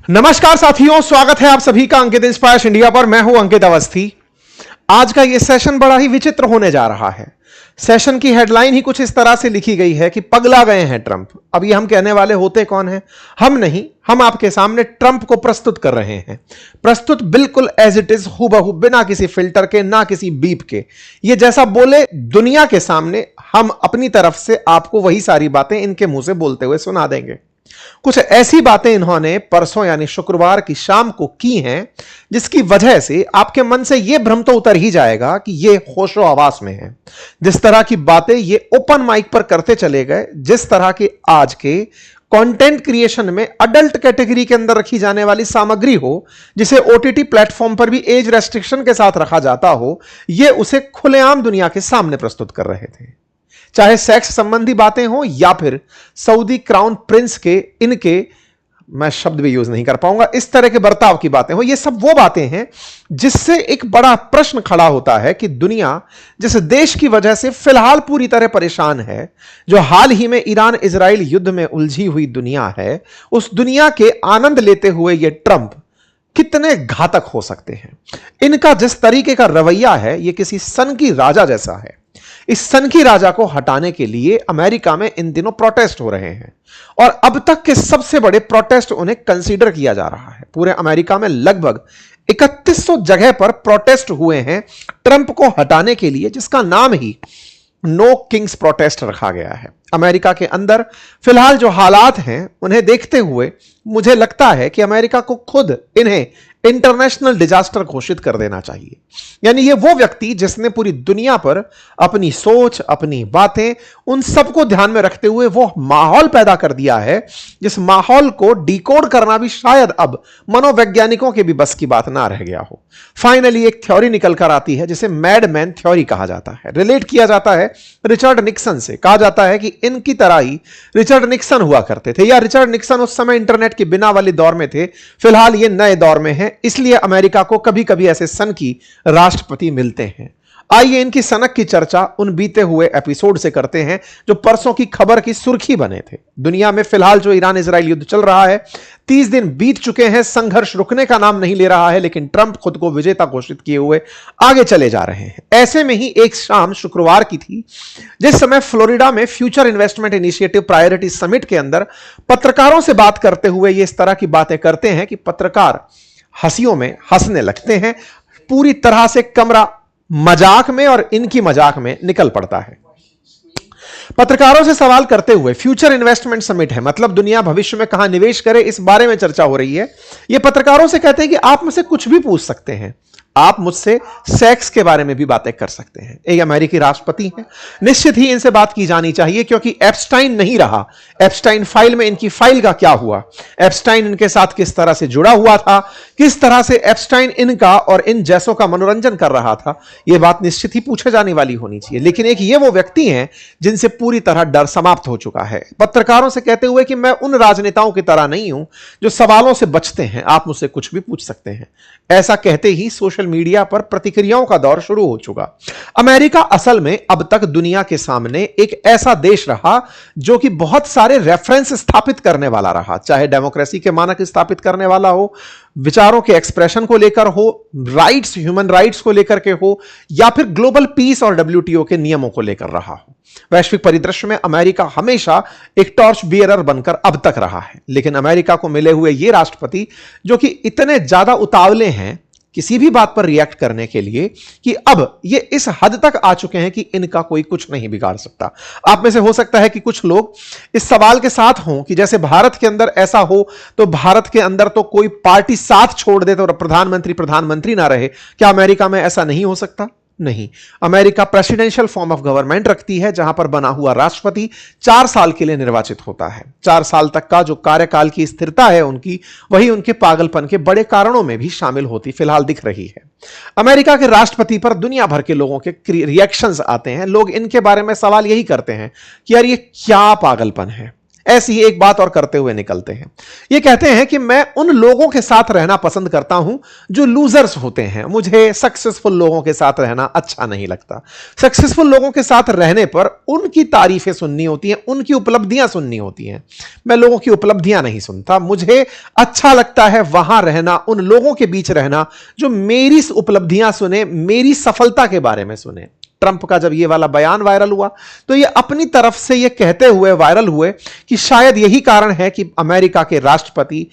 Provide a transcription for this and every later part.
नमस्कार साथियों, स्वागत है आप सभी का अंकित इंस्पायर्स इंडिया पर। मैं हूं अंकित अवस्थी। आज का यह सेशन बड़ा ही विचित्र होने जा रहा है। सेशन की हेडलाइन ही कुछ इस तरह से लिखी गई है कि पगला गए हैं ट्रंप। अब ये हम कहने वाले होते कौन हैं? हम नहीं, हम आपके सामने ट्रंप को प्रस्तुत कर रहे हैं। प्रस्तुत बिल्कुल एज इट इज, हूबहू, बिना किसी फिल्टर के, ना किसी बीप के। ये जैसा बोले दुनिया के सामने, हम अपनी तरफ से आपको वही सारी बातें इनके मुंह से बोलते हुए सुना देंगे। कुछ ऐसी बातें इन्होंने परसों यानी शुक्रवार की शाम को की हैं, जिसकी वजह से आपके मन से यह भ्रम तो उतर ही जाएगा कि ये होशो हवास में है। जिस तरह की बातें ये ओपन माइक पर करते चले गए, जिस तरह के आज के कंटेंट क्रिएशन में अडल्ट कैटेगरी के अंदर रखी जाने वाली सामग्री हो, जिसे ओटीटी प्लेटफॉर्म पर भी एज रेस्ट्रिक्शन के साथ रखा जाता हो, यह उसे खुलेआम दुनिया के सामने प्रस्तुत कर रहे थे। चाहे सेक्स संबंधी बातें हो या फिर सऊदी क्राउन प्रिंस के इनके, मैं शब्द भी यूज नहीं कर पाऊंगा, इस तरह के बर्ताव की बातें हो, ये सब वो बातें हैं जिससे एक बड़ा प्रश्न खड़ा होता है कि दुनिया जिस देश की वजह से फिलहाल पूरी तरह परेशान है, जो हाल ही में ईरान इजराइल युद्ध में उलझी हुई दुनिया है, उस दुनिया के आनंद लेते हुए ये ट्रंप कितने घातक हो सकते हैं। इनका जिस तरीके का रवैया है, यह किसी सन की राजा जैसा है। इस सन की राजा को हटाने के लिए अमेरिका में इन दिनों प्रोटेस्ट हो रहे हैं और अब तक के सबसे बड़े प्रोटेस्ट उन्हें कंसीडर किया जा रहा है। पूरे अमेरिका में लगभग 3100 जगह पर प्रोटेस्ट हुए हैं ट्रंप को हटाने के लिए, जिसका नाम ही नो किंग्स प्रोटेस्ट रखा गया है। अमेरिका के अंदर फिलहाल जो हालात हैं उन्हें देखते हुए मुझे लगता है कि अमेरिका को खुद इन्हें इंटरनेशनल डिजास्टर घोषित कर देना चाहिए। यानी ये वो व्यक्ति जिसने पूरी दुनिया पर अपनी सोच, अपनी बातें, उन सबको ध्यान में रखते हुए वो माहौल पैदा कर दिया है, जिस माहौल को डिकोड करना भी शायद अब मनोवैज्ञानिकों के भी बस की बात ना रह गया हो। फाइनली एक थ्योरी निकल कर आती है जिसे मैडमैन थ्योरी कहा जाता है। रिलेट किया जाता है रिचर्ड निक्सन से। कहा जाता है कि इनकी तरह ही रिचर्ड निक्सन हुआ करते थे, या रिचर्ड निक्सन उस समय इंटरनेट के बिना वाले दौर में थे, फिलहाल ये नए दौर में है, इसलिए अमेरिका को कभी कभी ऐसे सन की राष्ट्रपति मिलते हैं। आइए इनकी सनक की चर्चा उन बीते हुए एपिसोड से करते हैं जो परसों की खबर की सुर्खी बने थे। दुनिया में फिलहाल जो ईरान इजराइल युद्ध चल रहा है, 30 दिन बीत चुके हैं, संघर्ष रुकने का नाम नहीं ले रहा है, लेकिन ट्रंप खुद को विजेता घोषित किए हुए आगे चले जा रहे हैं। ऐसे में ही एक शाम शुक्रवार की थी जिस समय फ्लोरिडा में future investment initiative priority summit के अंदर पत्रकारों से बात करते हुए ये इस तरह की बातें करते हैं कि पत्रकार हंसियों में हंसने लगते हैं। पूरी तरह से कमरा मजाक में और इनकी मजाक में निकल पड़ता है। पत्रकारों से सवाल करते हुए, फ्यूचर इन्वेस्टमेंट समिट है, मतलब दुनिया भविष्य में कहां निवेश करे, इस बारे में चर्चा हो रही है। ये पत्रकारों से कहते हैं कि आप मुझसे कुछ भी पूछ सकते हैं, आप मुझसे सेक्स के बारे में भी बातें कर सकते हैं। एक अमेरिकी राष्ट्रपति हैं, निश्चित ही इनसे बात की जानी चाहिए, क्योंकि एप्स्टाइन नहीं रहा। एप्स्टाइन फाइल में इनकी फाइल का क्या हुआ, एप्स्टाइन इनके साथ किस तरह से जुड़ा हुआ था, किस तरह से एप्स्टाइन इनका और इन जैसों का मनोरंजन कर रहा था, यह बात निश्चित ही पूछे जाने वाली होनी चाहिए। लेकिन एक ये वो व्यक्ति हैं जिनसे पूरी तरह डर समाप्त हो चुका है। पत्रकारों से कहते हुए कि मैं उन राजनेताओं की तरह नहीं हूं जो सवालों से बचते हैं, आप मुझसे कुछ भी पूछ सकते हैं। ऐसा कहते ही सोशल मीडिया पर प्रतिक्रियाओं का दौर शुरू हो चुका। अमेरिका असल में अब तक दुनिया के सामने एक ऐसा देश रहा जो कि बहुत सारे रेफरेंस स्थापित करने वाला रहा, चाहे डेमोक्रेसी के मानक स्थापित करने वाला हो, विचारों के एक्सप्रेशन को लेकर हो, राइट्स, ह्यूमन राइट्स को लेकर के हो, या फिर ग्लोबल पीस और डब्ल्यूटीओ के नियमों को लेकर रहा हो। वैश्विक परिदृश्य में अमेरिका हमेशा एक टॉर्च बियरर बनकर अब तक रहा है। लेकिन अमेरिका को मिले हुए ये राष्ट्रपति जो कि इतने ज्यादा उतावले हैं किसी भी बात पर रिएक्ट करने के लिए कि अब ये इस हद तक आ चुके हैं कि इनका कोई कुछ नहीं बिगाड़ सकता। आप में से हो सकता है कि कुछ लोग इस सवाल के साथ हों कि जैसे भारत के अंदर ऐसा हो तो भारत के अंदर तो कोई पार्टी साथ छोड़ दे तो प्रधानमंत्री ना रहे, क्या अमेरिका में ऐसा नहीं हो सकता? नहीं, America presidential form of government रखती है, जहां पर बना हुआ राष्ट्रपति 4 साल के लिए निर्वाचित होता है। 4 साल तक का जो कार्यकाल की स्थिरता है उनकी, वही उनके पागलपन के बड़े कारणों में भी शामिल होती फिलहाल दिख रही है। अमेरिका के राष्ट्रपति पर दुनिया भर के लोगों के रिएक्शंस आते हैं। लोग इनके बारे में सवाल यही करते हैं कि यार ये क्या पागलपन है, ऐसी ही एक बात और करते हुए निकलते हैं। ये कहते हैं कि मैं उन लोगों के साथ रहना पसंद करता हूं जो लूजर्स होते हैं, मुझे सक्सेसफुल लोगों के साथ रहना अच्छा नहीं लगता। सक्सेसफुल लोगों के साथ रहने पर उनकी तारीफें सुननी होती हैं, उनकी उपलब्धियां सुननी होती हैं। मैं लोगों की उपलब्धियां नहीं सुनता, मुझे अच्छा लगता है वहां रहना, उन लोगों के बीच रहना जो मेरी उपलब्धियां सुने, मेरी सफलता के बारे में सुने। ट्रंप का जब ये वाला बयान वायरल हुआ तो ये अपनी तरफ से ये कहते हुए वायरल हुए कि शायद यही कारण है कि अमेरिका के राष्ट्रपति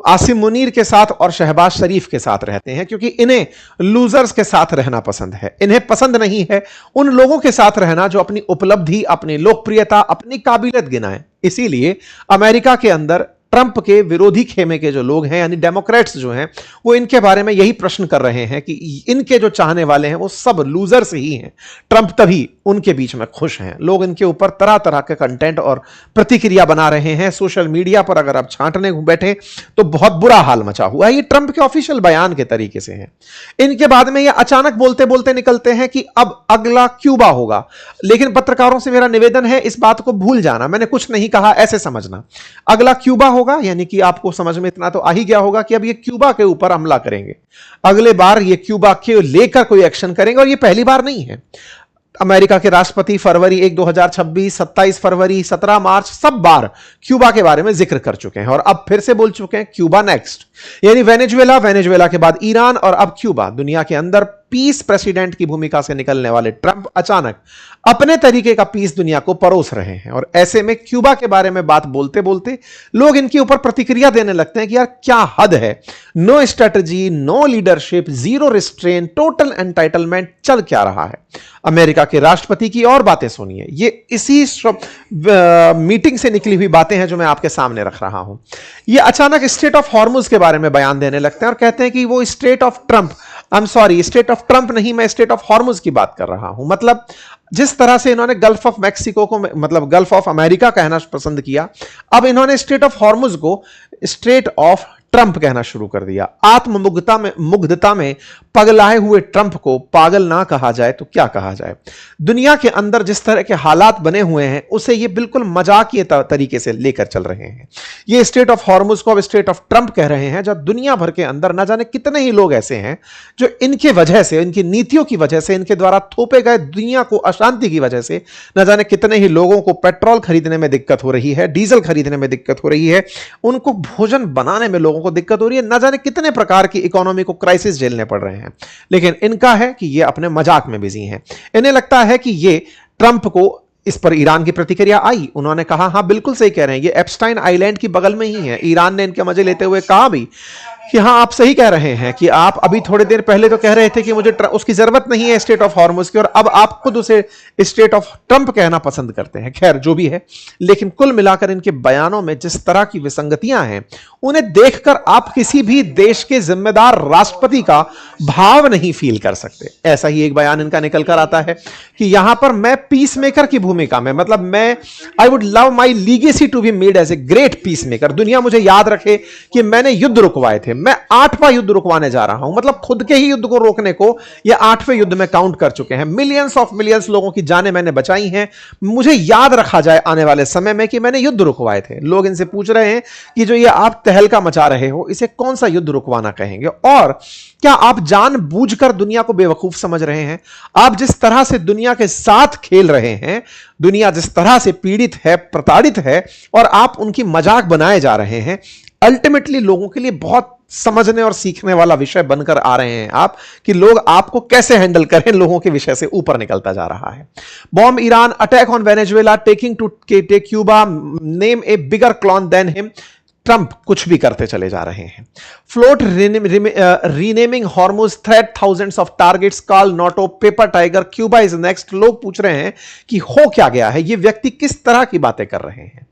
आसिम मुनीर के साथ और शहबाज शरीफ के साथ रहते हैं, क्योंकि इन्हें लूजर्स के साथ रहना पसंद है। इन्हें पसंद नहीं है उन लोगों के साथ रहना जो अपनी उपलब्धि, अपनी लोकप्रियता, अपनी काबिलियत गिनाएं। इसीलिए अमेरिका के अंदर ट्रंप के विरोधी खेमे के जो लोग हैं, यानी डेमोक्रेट्स जो हैं, वो इनके बारे में यही प्रश्न कर रहे हैं कि इनके जो चाहने वाले हैं वो सब लूजर्स ही हैं, ट्रंप तभी उनके बीच में खुश हैं। लोग इनके ऊपर तरह तरह के कंटेंट और प्रतिक्रिया बना रहे हैं। सोशल मीडिया पर अगर आप छांटने बैठे तो बहुत बुरा हाल मचा हुआ है। ये ट्रंप के ऑफिशियल बयान के तरीके से है। इनके बाद में ये अचानक बोलते बोलते निकलते हैं कि अब अगला क्यूबा होगा, लेकिन पत्रकारों से मेरा निवेदन है इस बात को भूल जाना, मैंने कुछ नहीं कहा ऐसे समझना। अगला क्यूबा होगा यानी कि आपको समझ में इतना तो आ ही गया होगा कि अब ये क्यूबा के ऊपर हमला करेंगे। अगले बार ये क्यूबा के लेकर कोई एक्शन करेंगे, और ये पहली बार नहीं है। अमेरिका के राष्ट्रपति फरवरी 1, 2026, 27 फरवरी, 17 मार्च सब बार क्यूबा के बारे में जिक्र कर चुके हैं, और अब फिर से बोल चुके हैं क्यूबा नेक्स्ट। यानी वेनेजुएला के बाद ईरान और अब क्यूबा। दुनिया के अंदर पीस प्रेसिडेंट की भूमिका से निकलने वाले ट्रंप अचानक अपने तरीके का पीस दुनिया को परोस रहे हैं, और ऐसे में क्यूबा के बारे में बात बोलते बोलते लोग इनके ऊपर प्रतिक्रिया देने लगते हैं कि यार क्या हद है, no strategy, no leadership, zero restraint, total entitlement, चल क्या रहा है। अमेरिका के राष्ट्रपति की और बातें सुनिए, ये इसी मीटिंग से निकली हुई बातें हैं जो मैं आपके सामने रख रहा हूं। ये अचानक स्टेट ऑफ हॉर्मुज के बारे में बयान देने लगते हैं और कहते हैं कि वो state of Trump, state of Trump नहीं, मैं स्टेट ऑफ हॉर्मुज की बात कर रहा हूं। मतलब जिस तरह से इन्होंने गल्फ ऑफ मैक्सिको को मतलब गल्फ ऑफ अमेरिका कहना पसंद किया, अब इन्होंने स्टेट ऑफ हॉर्मुज को स्टेट ऑफ ट्रंप कहना शुरू कर दिया। मुग्धता में पगलाए हुए ट्रंप को पागल ना कहा जाए तो क्या कहा जाए। दुनिया के अंदर जिस तरह के हालात बने हुए हैं उसे ये बिल्कुल मजाकिया तरीके से लेकर चल रहे हैं। ये स्टेट ऑफ हॉर्मुज को अब स्टेट ऑफ ट्रंप कह रहे हैं, जब दुनिया भर के अंदर न जाने कितने ही लोग ऐसे हैं जो इनके वजह से, इनकी नीतियों की वजह से, इनके द्वारा थोपे गए दुनिया को अशांति की वजह से न जाने कितने ही लोगों को पेट्रोल खरीदने में दिक्कत हो रही है, डीजल खरीदने में दिक्कत हो रही है, उनको भोजन बनाने में लोगों को दिक्कत हो रही है, न जाने कितने प्रकार की इकोनॉमी को क्राइसिस झेलने पड़ रहे हैं। लेकिन इनका है कि ये अपने मजाक में बिजी हैं। इन्हें लगता है कि ये ट्रंप को, इस पर ईरान की प्रतिक्रिया आई, उन्होंने कहा हां बिल्कुल सही कह रहे हैं, ये एप्स्टाइन आइलैंड की बगल में ही है। ईरान ने इनके मजे लेते हुए कहा भी कि हाँ आप सही कह रहे हैं कि आप अभी थोड़ी देर पहले तो कह रहे थे कि मुझे उसकी जरूरत नहीं है स्टेट ऑफ हॉर्मुज की, और अब आप खुद उसे स्टेट ऑफ ट्रंप कहना पसंद करते हैं। खैर जो भी है, लेकिन कुल मिलाकर इनके बयानों में जिस तरह की विसंगतियां हैं उन्हें देखकर आप किसी भी देश के जिम्मेदार राष्ट्रपति का भाव नहीं फील कर सकते। ऐसा ही एक बयान इनका निकल कर आता है कि यहां पर मैं पीस मेकर की भूमिका में, मतलब मैं I would love my legacy to be made as a great peacemaker. दुनिया मुझे याद रखे कि मैंने युद्ध रुकवाए थे, मैं 8वां युद्ध रुकवाने जा रहा हूं, मतलब खुद के ही युद्ध को रोकने को ये 8वें युद्ध में काउंट कर चुके हैं। मिलियंस ऑफ मिलियंस लोगों की जानें मैंने बचाई हैं, मुझे याद रखा जाए आने वाले समय में कि मैंने युद्ध रुकवाए थे। लोग इनसे पूछ रहे हैं कि जो ये आप तहलका मचा रहे हो इसे कौन सा युद्ध रुकवाना कहेंगे, और क्या आप जानबूझकर दुनिया को बेवकूफ समझ रहे हैं। आप जिस तरह से दुनिया के साथ खेल रहे हैं, दुनिया जिस तरह से पीड़ित है, प्रताड़ित है, और आप उनकी मजाक बनाए जा रहे हैं, अल्टीमेटली लोगों के लिए बहुत समझने और सीखने वाला विषय बनकर आ रहे हैं आप, कि लोग आपको कैसे हैंडल करें। लोगों के विषय से ऊपर निकलता जा रहा है। Bomb Iran, attack on Venezuela, taking to take Cuba, name a bigger clown than him. Trump कुछ भी करते चले जा रहे हैं। Float renaming Hormuz, threat thousands of targets, call NATO, paper tiger, Cuba is next. लोग पूछ रहे हैं कि हो क्या गया है, ये व्यक्ति किस तरह की बातें कर रहे हैं।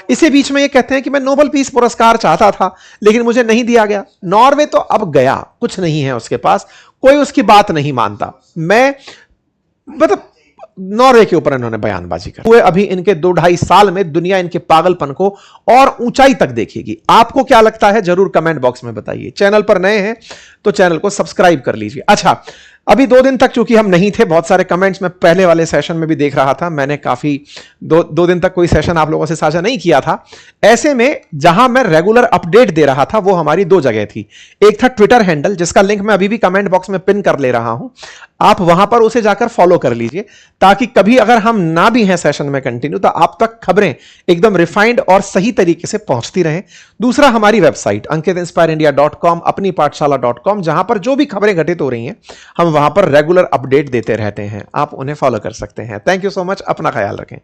इसी बीच में ये कहते हैं कि मैं नोबेल पीस पुरस्कार चाहता था लेकिन मुझे नहीं दिया गया। नॉर्वे तो अब गया, कुछ नहीं है उसके पास, कोई उसकी बात नहीं मानता। मैं मतलब नॉर्वे के ऊपर इन्होंने बयानबाजी कर हुए। अभी इनके 2-2.5 साल में दुनिया इनके पागलपन को और ऊंचाई तक देखेगी। आपको क्या लगता है जरूर कमेंट बॉक्स में बताइए। चैनल पर नए हैं तो चैनल को सब्सक्राइब कर लीजिए। अच्छा, अभी 2 दिन तक चूंकि हम नहीं थे, बहुत सारे कमेंट्स में पहले वाले सेशन में भी देख रहा था, मैंने काफी 2 दिन तक कोई सेशन आप लोगों से साझा नहीं किया था। ऐसे में जहां मैं रेगुलर अपडेट दे रहा था वो हमारी 2 जगह थी। एक था ट्विटर हैंडल, जिसका लिंक मैं अभी भी कमेंट बॉक्स में पिन कर ले रहा हूं, आप वहां पर उसे जाकर फॉलो कर लीजिए, ताकि कभी अगर हम ना भी हैं सेशन में कंटिन्यू तो आप तक खबरें एकदम रिफाइंड और सही तरीके से पहुंचती रहें। दूसरा हमारी वेबसाइट ankitinspirindia.com, अपनी पाठशाला.com, जहां पर जो भी खबरें घटित हो रही हैं हम वहां पर रेगुलर अपडेट देते रहते हैं, आप उन्हें फॉलो कर सकते हैं। थैंक यू सो मच, अपना ख्याल रखें।